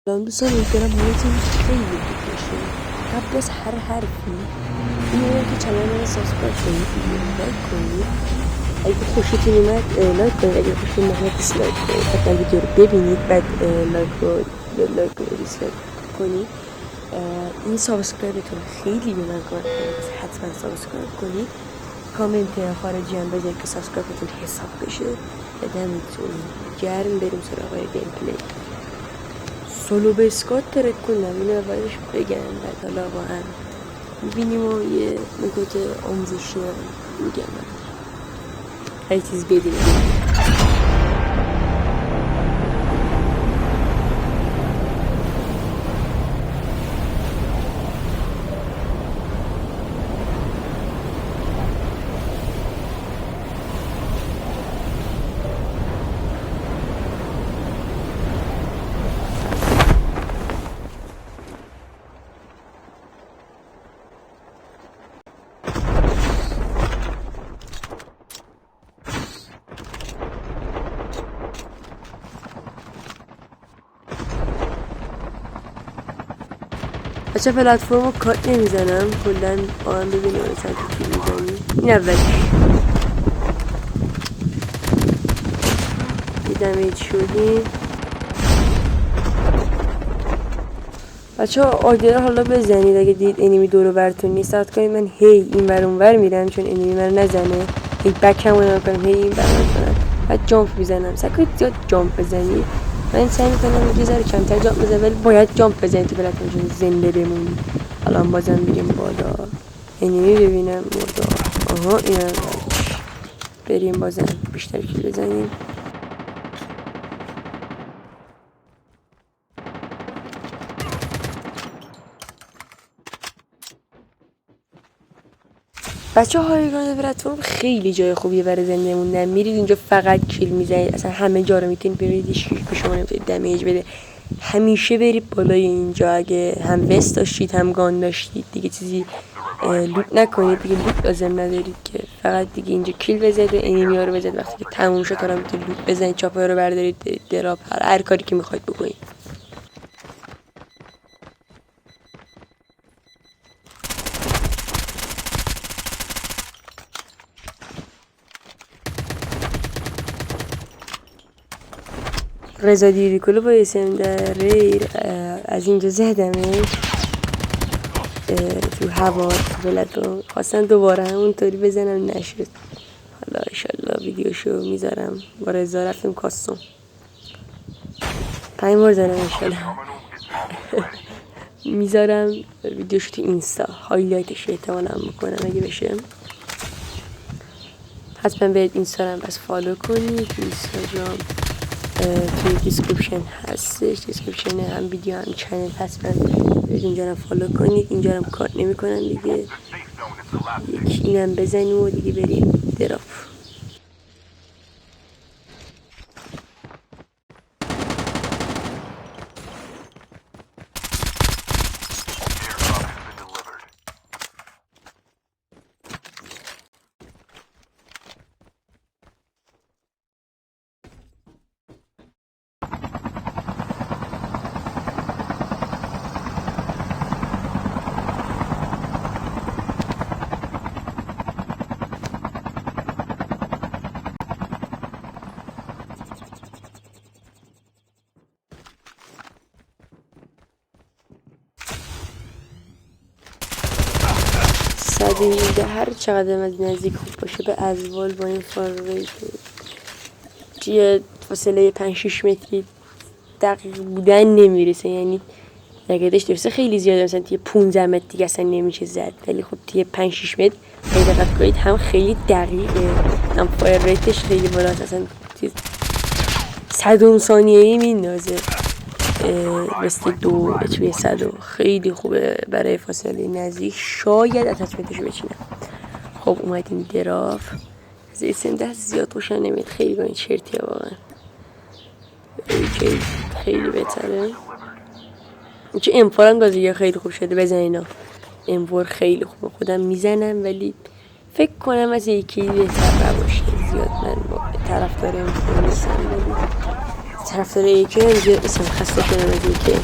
الان دوستان امیدوارم حالتون خیلی خوب باشه. قبل از هر حرفی اینو که چنل رو سابسکرایب کنید، ویدیو لایک کنید، اگه خوشتون اومد لایک کنید، اگه خوشتون اومد دیسلایک کنید. حتما ویدیو رو ببینید بعد لایک و دیسلایک کنید. این سابسکرایبتون خیلی به من کمک کنه، پس حتما سابسکرایب کنید. کامنت خارجی هم بذارید که سابسکرایبتون حساب بشه. دمتون گرم. بریم سراغ گیم پلی. سولو به اسکات ترک کنم، اینو اولش بگم بعد حالا با هم میبینیم و یه نکات آموزشی هم میگم هر چیز بدیم. بچه پلتفرم رو کات نمیزنم، کلن با هم ببینیم چند تا کیل میزنیم. این اولی دیدم شدیم. بچه ها آگره حالا بزنید اگه دید انیمی دورو براتون نیست. ساعت کنید من هی این ور اون ور میرم چون انیمی من نزنه، هی بک هم کنم، هی این برام کنم، بعد جامپ میزنم. سعی کنید زیاد جامپ بزنید. من سعی میکنم یه ذره کمتر جامپ بزنم، ولی باید جامپ بزنید تو پلتفرم زنده بمونید. الان بازم بریم بالا انیمی ببینم مردا. آها اینم بریم بازم بیشتر کیل بزنیم. بچه هایگان پلتفرم خیلی جای خوبیه برای زنده موندن. میرید اینجا فقط کیل میزنید، اصلا همه جا رو میتونید برید، هیچ به شما نمیتونید دمیج بده. همیشه برید بالای اینجا. اگه هم وست داشتید هم گان داشتید دیگه چیزی لوت نکنید دیگه. لوت لازم ندارید که، فقط دیگه اینجا کیل بزنید و انیمی ها رو بزنید. وقتی که تموم شد حالا میتونید لوت بزنید، چاپا رو بردارید، دراپ، هر کاری که میخواید بکنید. رضا دیریکلو با اسم در ریر از اینجا زدمش تو هوا تو بلدم. خواستم دوباره همونطوری بزنم نشد. حالا انشالله ویدیوشو میذارم. با رضا رفتیم کاستوم 5 بار زدم انشالله. میذارم ویدیوشو تو اینستا، هایلایتش احتمالا میکنم اگه بشه. حتما برید اینستا رو بس فالو کنید. اینستاگرام توی دیسکریپشن هستش، دیسکریپشن هم ویدیو هم چنل هست. برید اینجا رو فالو کنید. اینجا رو کات نمی کنم دیگه. یکی اینم بزنیم و دیگه بریم دراپ. صدیده هر چقدر از نزدیک خوب باشه به ازوال با این فارویت یه فاصله 5-6 متری دقیق بودن نمیرسه. یعنی نگهدش درسته خیلی زیاده، مثلا توی 15 متر دیگه اصلا نمیشه زد، ولی خب توی 5-6 متر اگه دقت کنید هم خیلی دقیقه، هم فایر ریتش خیلی بالاست. اصلا 100 ثانیه‌ای میندازه مثل 2 HP 100. خیلی خوبه برای فاصله نزدیک. شاید اتچمنتشو بچینم. خب اومدیم دراپ. از اسم دست زیاد خوشم نمید، خیلی با این چرتیه واقعا. خیلی بهتره. چه امفارم بازیگه خیلی خوب شده، بزن اینا. امفار خیلی خوبه، خودم میزنم ولی فکر کنم از یکی بهتر نباشه. زیاد من با طرفدار امفار نیستم، ولی طرفدار ایکه هم زیاد نیستم، خسته شدم از ایکه.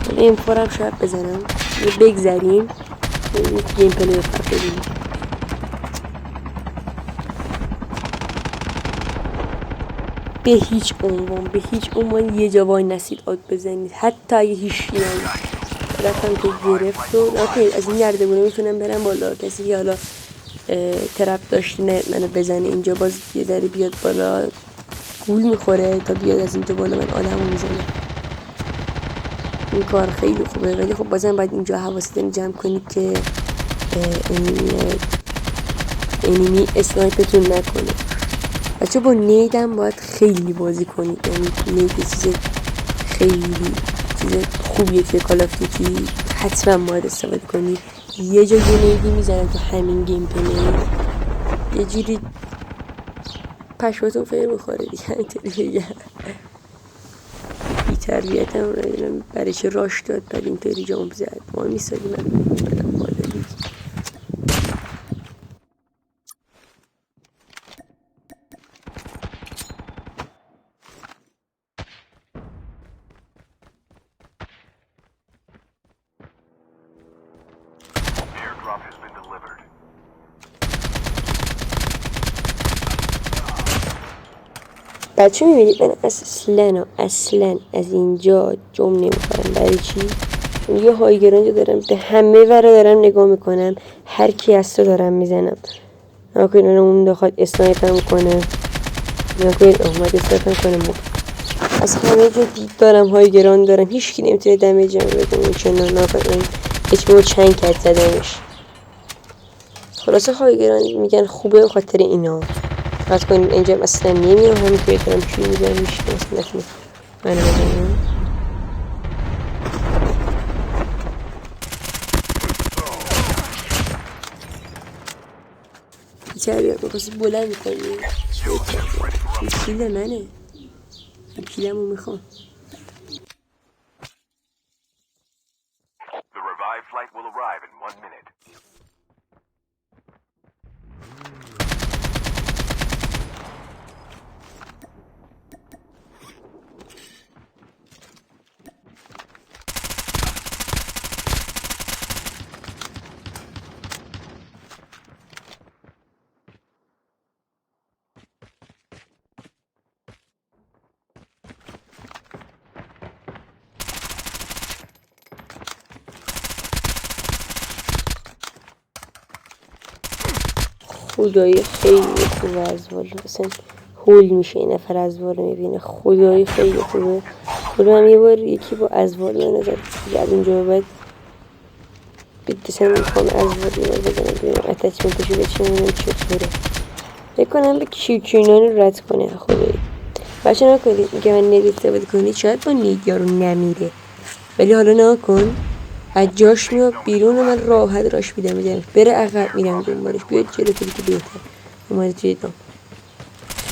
ولی این فارم شاید بزنم بگذریم گیم پلی فرق ببینیم. به هیچ عنوان یه جا وای نسید آد بزنید، حتی اگه هیچی نگید. رفتم که گرفت و اوکی از این گردگونه میتونم برم بالا. کسی که حالا ترپ داشت نه منو بزنه اینجا، باز یه ذره بیاد بالا گول میخوره تا بیاد از اینجا بالا من آدمو میزنه. این کار خیلی خوبه، ولی خب بازم باید اینجا حواستون جمع کنید که انیمی اسنایپتون نکنه. بچه با نیدم باید خیلی بازی کنید، یعنی نید چیز خیلی چیز خوبیه که کال آف دیوتی حتما باید استفاده کنید. یه جا یه نیدی میزنم تو همین گیم پلی یه جوری پشمتون فیر بخوره دیگه. اینطوری بگم بی تربیت هم ندیدم برای چه راش داد بعد اینطوری جامب زد. ما میستادی من بدم بالا دیگه. بچه میبینید من اصلا از اینجا جمع نمیخورم. برای چی؟ چون یه هایگرانجا دارم به همه ور دارم نگاه میکنم، هر کی هست رو دارم میزنم. نکنید اون دخواد اسنایپم کنه، نکنید احمد اسنایپم کنه. از همه جا دید دارم، هایگران دارم، هیچ کی نمیتونه دمیجم بکنه. چنان نکنید اچمو چنگ کرد زدمش. خلاصه هایگران میگن خوبه به خاطر اینا. فقط کنید اینجا اصلا نمیرم همین که بکنم چی میزنم میشه اصلا نتونه منو بزنم. بیچاره بیاد بخواست بلند میکنی این کیل منه، این کیلمو میخوام. خدایی خیلی خوبه از والا، اصلا هول میشه این نفر از والا میبینه. خدایی خیلی خوبه. خدا هم یه بار یکی با از والا نظر دیگه از اینجا باید بدسن میخوام از والا بزنم ببینم اتچمنتشو بچنم چطوره. بکنم به کیوکینان رد کنه. خدایی بچه نکنید میگه من نید استفاده کنید شاید با نید یارو نمیره، ولی حالا نکن از جاش میاد بیرون و من راحت راش میدم بره عقب میرم دنبالش بیاد جلو که بهتر اومده توی دام.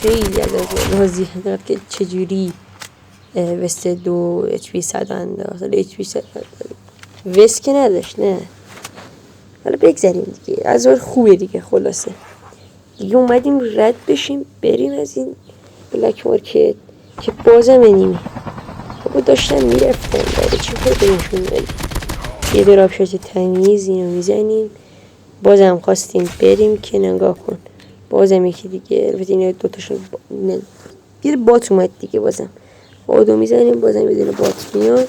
خیلی از راضی هم که چجوری وست 2 اچ پی 100 انداخت. حالا اچ پی 100 وست که نداشت نه. حالا بگذاریم دیگه از وار خوبه دیگه. خلاصه دیگه اومدیم رد بشیم بریم از این بلک مارکت که بازم انیمی بابا داشتم میرفتم برای چی خودمونشون بریم یه در آبشات تمیز اینو میزنیم. بازم خواستیم بریم که نگاه کن بازم یکی دیگه البته اینا دوتاشون یه بات اومد دیگه. بازم آدو میزنیم بازم یه دونه بات میاد.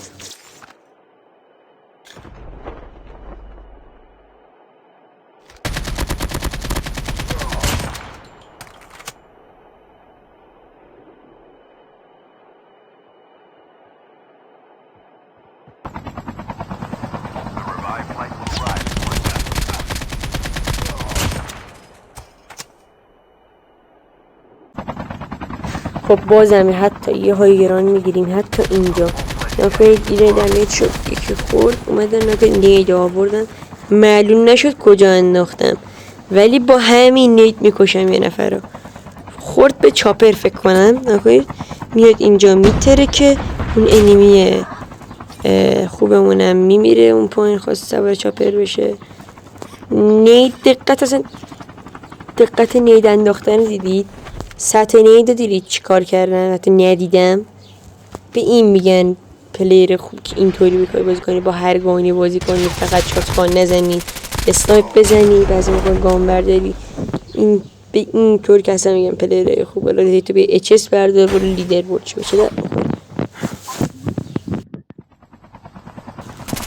خب بازم حتی یه هایگران میگیریم حتی اینجا نکنید ایره دمید شد یکی خورد اومدن نکنید نید آوردن معلوم نشد کجا انداختم ولی با همین نید میکشم یه نفر رو. خورد به چاپر فکر کنم نکنید میاد اینجا میتره که اون انیمی خوبمونم میمیره اون پایین خواست سوار چاپر بشه. نید دقت اصلا دقت نید انداختن دیدید؟ سطح نید رو دیدید چی کار کردن؟ حتی ندیدم به این میگن پلیر خوب که اینطوری میکنی بازی کنی، با هر گانی بازی کنی، فقط شاتگان نزنی، اسنایپ بزنی، بعضی موقع گام برداری. این به این طور که اصلا میگن پلیر خوب. ولی تو به اچ اس بردار برو لیدر برد چی بشه.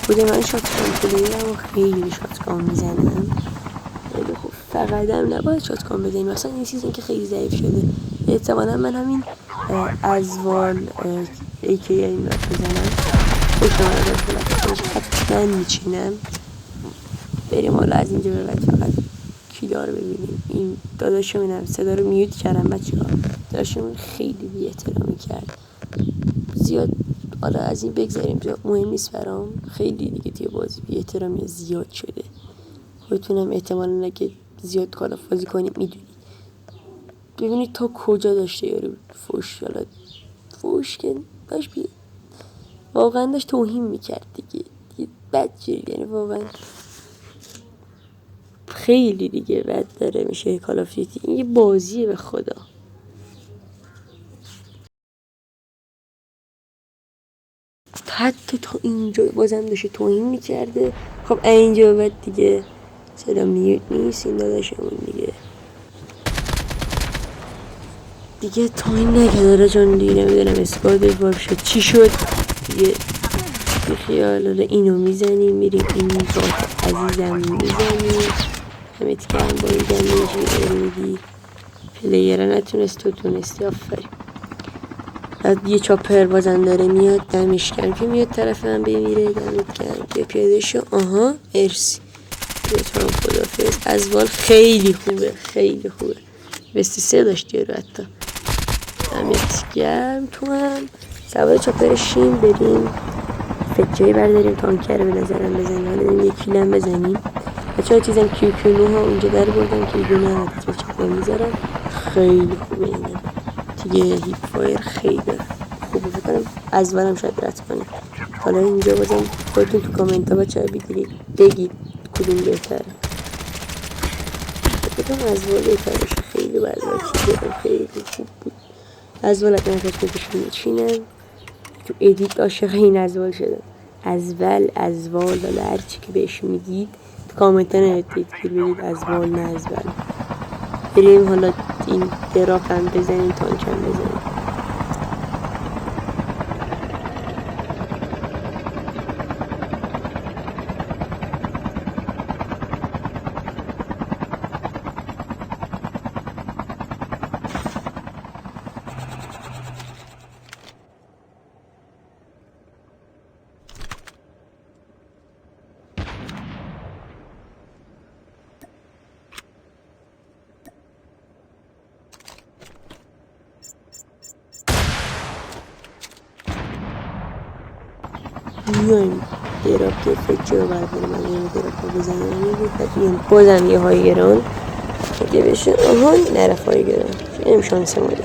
خود من شاتگان پلیرم و خیلی شاتگان میزنم. خیلی خوب. فقط هم نباید شاتگان بزنیم. مثلا این سیزن که خیلی ضعیف شده. احتمالا من همین ازوال AKA این باید بزنم. خوشم از حتما میچینم. بریم حالا از اینجا به بعد فقط کیلا رو ببینیم. این داداشمونم صدا رو میوت کردم بچه ها. داداشمون خیلی بی احترامی کرد. زیاد حالا از این بگذاریم، زیاد مهم نیست برام. خیلی دیگه توی بازی بی احترامی زیاد شده. خودتونم احتمالا اگه زیاد کالاف بازی کنیم میدونید. ببینید تا کجا داشته یارو فوش، حالا فوش که داشت واقعا داشت توهین میکرد دیگه بدجوری، یعنی واقعا خیلی دیگه بد داره میشه کال آف دیوتی. این یه بازیه به خدا. حتی تا اینجا بازم داشته توهین میکرده. خب اینجا بعد دیگه صدا میوت نیست این داداشمون دیگه توهین نکرده چون دیگه نمیدونم اسکاد بار شد چی شد دیگه. خیال اینو میزنیم میریم این ذات عزیزم میزنیم. همت کردم با این دمیجی اریدی پلیره نتونست تو تونستی. آفرین. بعد یه چاپر بازم داره میاد دمش کردم که میاد طرف من بمیره. دمت کردم که پیاده شو. آها مرسی بیتونم خدافز. ازوال خیلی خوبه خیلی خوبه. بستی 3 داشتی رو حتی. دمت گرم. تو هم سوار چاپر شیم بریم فکرهی برداریم تانکر به نظرم بزنیم. حالا داریم 1 کیلم بزنیم. بچه ها چیزم کیو ها اونجا در بردم که دیگه نه حتی چاپر میذارم. خیلی خوبه اینم دیگه. هیپ فایر خیلی خوبه. بکنم از ورم شاید رد کنیم. حالا اینجا بازم خودتون تو کامنت ها بچه ها بگید کدوم بهتره. بکنم از ور بهتر باشه. خیلی بردار چیزم خیلی خوب بود. از ور اگه نفت میکشون میچینم تو ادیت عاشق این ازوال شدم. ازوال حالا هرچی که بهش میگید تو کامنت ها نوشتید که بگید ازوال نه ازول. بریم حالا این دراپ هم بزنیم تانک هم بزنیم. میایم دراپ که فکر رو برداریم. من این دراپ رو بزنیم بازم یه های گران اگه بشه. آها نرف های گران این شانس ماده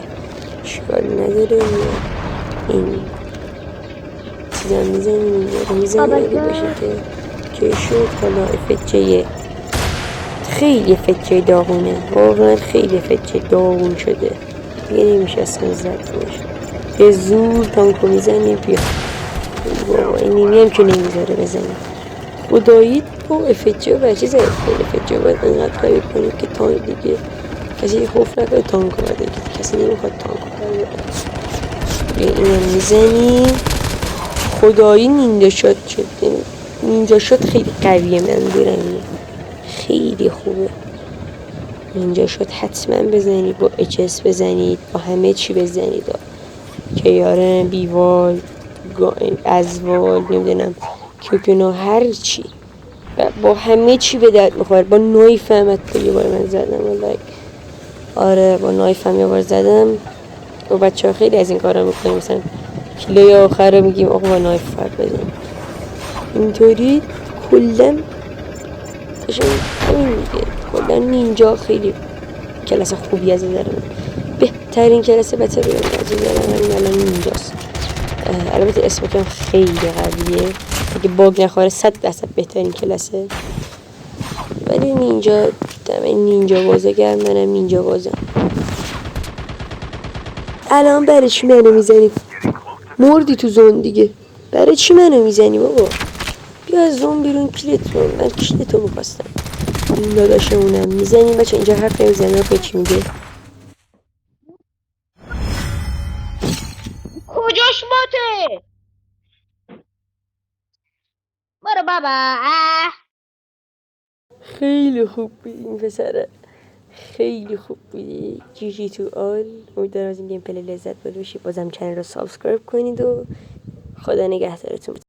اشکال نداره. این چیزم میزنیم اگه باشه که شد. حالا افچه خیلی افچه داغونه. واقعا خیلی افچه داغون شده دیگه نمیشه اصلا زد باشه. به زور تانکو میزنیم بیا. اینی هم که نمیذاره بزنیم. خدایی با افجه و چیز افجه باید اینقدر قوی کنیم که تانک دیگه کسی خوف نکنه تانک رو بده. کسی نمیخواد تانک رو بده. این هم میزنیم. خدایی نینجا شد خیلی قویه. من دیرم خیلی خوبه. نینجا شد حتما بزنید. با اچ اس بزنید با همه چی بزنید که یارن بیوال ازوال نمیدونم کیوکینو هر چی با همه چی به درد میخوره. با نایف هم حتی یه بار من زدم والله. آره با نایف هم یه بار زدم. و بچه ها خیلی از این کار رو میکنیم. مثلا کیلوی آخر رو میگیم آقا با نایف فرد بزنیم. اینطوری کلن داشتم همین میگه. کلن نینجا خیلی کلاس خوبی از این دارم. بهترین کلاس بطه بیرون از این دارم همین الان نینجاست. البته اسم کم خیلی قویه. اگه باگ نخوره 100% بهترین کلاسه. ولی نینجا دمه نینجا بازگر. منم نینجا بازم. الان برش منو میزنید مردی تو زون دیگه. برای چی منو میزنی بابا؟ بیا از زون بیرون کلیت رو. من کلیتو میخواستم. این داداشمونم میزنیم بچه اینجا حرف نمیزنه. به چی میگه؟ کجاش باته؟ برو بابا. خیلی خوب بودی این پسره. خیلی خوب بودی. جی جی تو آل. امیدوارم از این گیم پلی لذت برده باشی. بازم چنل رو سابسکرایب کنید و خدا نگهدارتون.